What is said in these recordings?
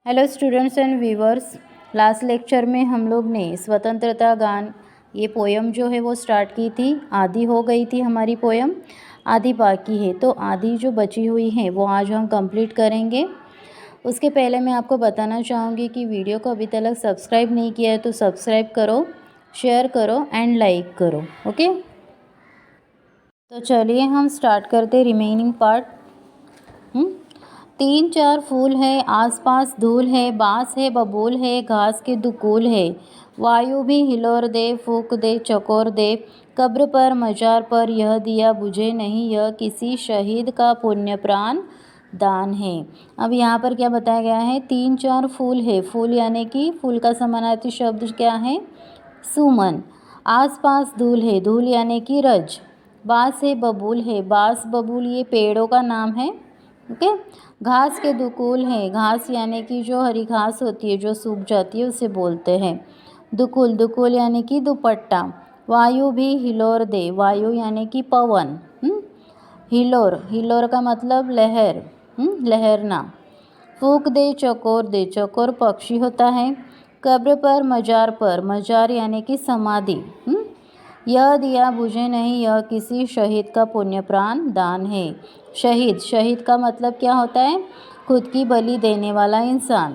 Hello students and viewers, last lecture में हम लोग ने स्वतंत्रता गान ये पोयम जो है वो स्टार्ट की थी। आधी हो गई थी हमारी पोयम, आधी बाकी है। तो आधी जो बची हुई है वो आज हम कंप्लीट करेंगे। उसके पहले मैं आपको बताना चाहूँगी कि वीडियो को अभी तक सब्सक्राइब नहीं किया है तो सब्सक्राइब करो, शेयर करो एंड लाइक करो। ओके, तो चलिए हम स्टार्ट करते रिमेनिंग पार्ट। तीन चार फूल है, आसपास धूल है, बांस है बबूल है, घास के दुकूल है, वायु भी हिलोर दे, फूक दे चकोर दे, कब्र पर मजार पर यह दिया बुझे नहीं, यह किसी शहीद का पुण्य प्राण दान है। अब यहाँ पर क्या बताया गया है, तीन चार फूल है, फूल यानी कि फूल का समानार्थी शब्द क्या है, सुमन। आसपास धूल है, धूल यानी कि रज। बांस है बबूल है, बांस बबूल ये पेड़ों का नाम है। ओके, घास के दुकूल है, घास यानी कि जो हरी घास होती है जो सूख जाती है उसे बोलते हैं दुकूल। दुकूल यानी कि दुपट्टा। वायु भी हिलोर दे, वायु यानी कि पवन। हिलोर, हिलोर का मतलब लहर, लहरना। फूक दे चकोर दे, चकोर पक्षी होता है। कब्र पर मजार पर, मजार यानी कि समाधि। यह दिया बुझे नहीं, यह किसी शहीद का पुण्य प्राण दान है। शहीद, शहीद का मतलब क्या होता है, खुद की बलि देने वाला इंसान।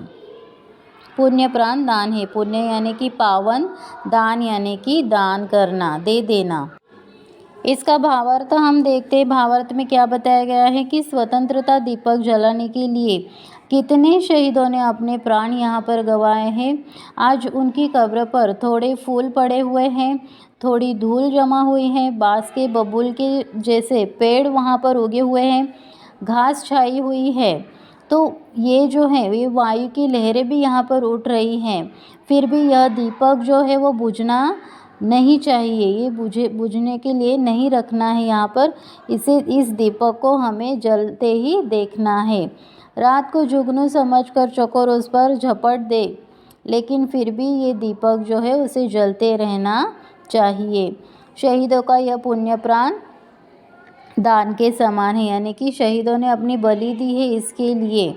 पुण्य प्राण दान है, पुण्य यानी कि पावन, दान यानी कि दान करना, दे देना। इसका भावार्थ हम देखते हैं। भावार्थ में क्या बताया गया है कि स्वतंत्रता दीपक जलाने के लिए कितने शहीदों ने अपने प्राण यहाँ पर गंवाए हैं। आज उनकी कब्र पर थोड़े फूल पड़े हुए हैं, थोड़ी धूल जमा हुई है, बांस के बबूल के जैसे पेड़ वहाँ पर उगे हुए हैं, घास छाई हुई है। तो ये जो है ये वायु की लहरें भी यहाँ पर उठ रही हैं, फिर भी यह दीपक जो है वो बुझना नहीं चाहिए, ये बुझने के लिए नहीं रखना है यहाँ पर। इस दीपक को हमें जलते ही देखना है। रात को जुगनू समझकर चकोर उस पर झपट दे, लेकिन फिर भी ये दीपक जो है उसे जलते रहना चाहिए। शहीदों का यह पुण्य प्राण दान के समान है, यानी कि शहीदों ने अपनी बलि दी है इसके लिए,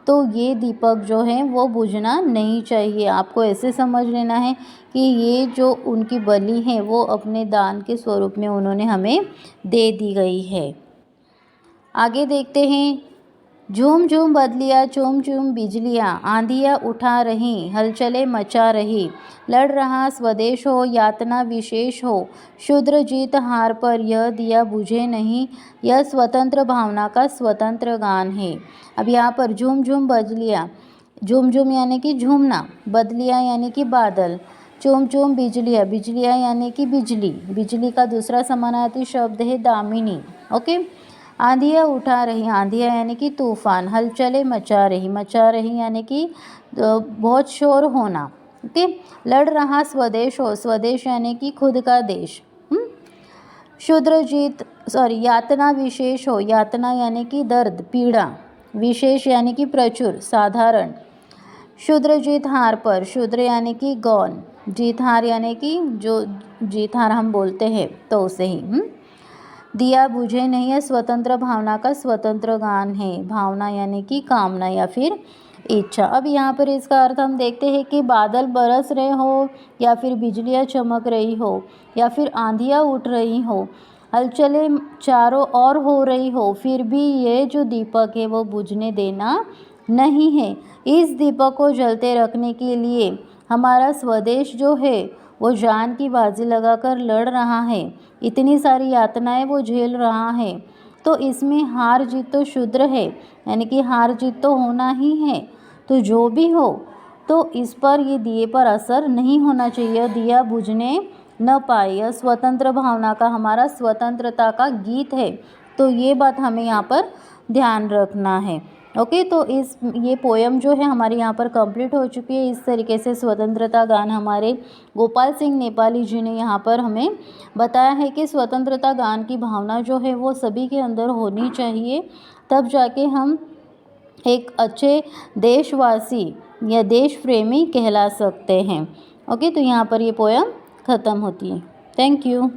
तो ये दीपक जो है वो बुझना नहीं चाहिए। आपको ऐसे समझ लेना है कि ये जो उनकी बलि है वो अपने दान के स्वरूप में उन्होंने हमें दे दी गई है। आगे देखते हैं। झूम झूम बदलियाँ, चूम चूम बिजलियाँ, आंधियाँ उठा रही, हलचलें मचा रही, लड़ रहा स्वदेश हो, यातना विशेष हो, शूद्र जीत हार पर यह दिया बुझे नहीं, यह स्वतंत्र भावना का स्वतंत्र गान है। अब यहाँ पर झूम झूम बदलियाँ, झूम झूम यानी कि झूमना, बदलियाँ यानी कि बादल, चूम चूम बिजलियाँ, बिजलियाँ यानी कि बिजली, बिजली का दूसरा समानार्थी शब्द है दामिनी। ओके, आंधियाँ उठा रही, आंधियाँ यानी कि तूफान, हलचलें मचा रही यानी कि बहुत शोर होना। ओके, लड़ रहा स्वदेश हो, स्वदेश यानी कि खुद का देश। शूद्र जीत यातना विशेष हो, यातना यानी कि दर्द पीड़ा, विशेष यानी कि प्रचुर साधारण। शूद्र जीत हार पर, शूद्र यानी कि गौन, जीत हार यानी कि जो जीत हार हम बोलते हैं तो उसे ही। दिया बुझे नहीं है, स्वतंत्र भावना का स्वतंत्र गान है। भावना यानी कि कामना या फिर इच्छा। अब यहाँ पर इसका अर्थ हम देखते हैं कि बादल बरस रहे हो, या फिर बिजलियाँ चमक रही हो, या फिर आंधियाँ उठ रही हो, हलचलें चारों ओर हो रही हो, फिर भी ये जो दीपक है वो बुझने देना नहीं है। इस दीपक को जलते रखने के लिए हमारा स्वदेश जो है वो जान की बाजी लगाकर लड़ रहा है, इतनी सारी यातनाएं वो झेल रहा है। तो इसमें हार जीत तो शुद्र है, यानी कि हार जीत तो होना ही है। तो जो भी हो, तो इस पर ये दिए पर असर नहीं होना चाहिए, दिया बुझने न पाए। यह स्वतंत्र भावना का, हमारा स्वतंत्रता का गीत है। तो ये बात हमें यहाँ पर ध्यान रखना है। ओके, तो ये पोयम जो है हमारी यहाँ पर कंप्लीट हो चुकी है। इस तरीके से स्वतंत्रता गान हमारे गोपाल सिंह नेपाली जी ने यहाँ पर हमें बताया है कि स्वतंत्रता गान की भावना जो है वो सभी के अंदर होनी चाहिए, तब जाके हम एक अच्छे देशवासी या देश प्रेमी कहला सकते हैं। ओके, तो यहाँ पर ये पोयम ख़त्म होती है। Thank you.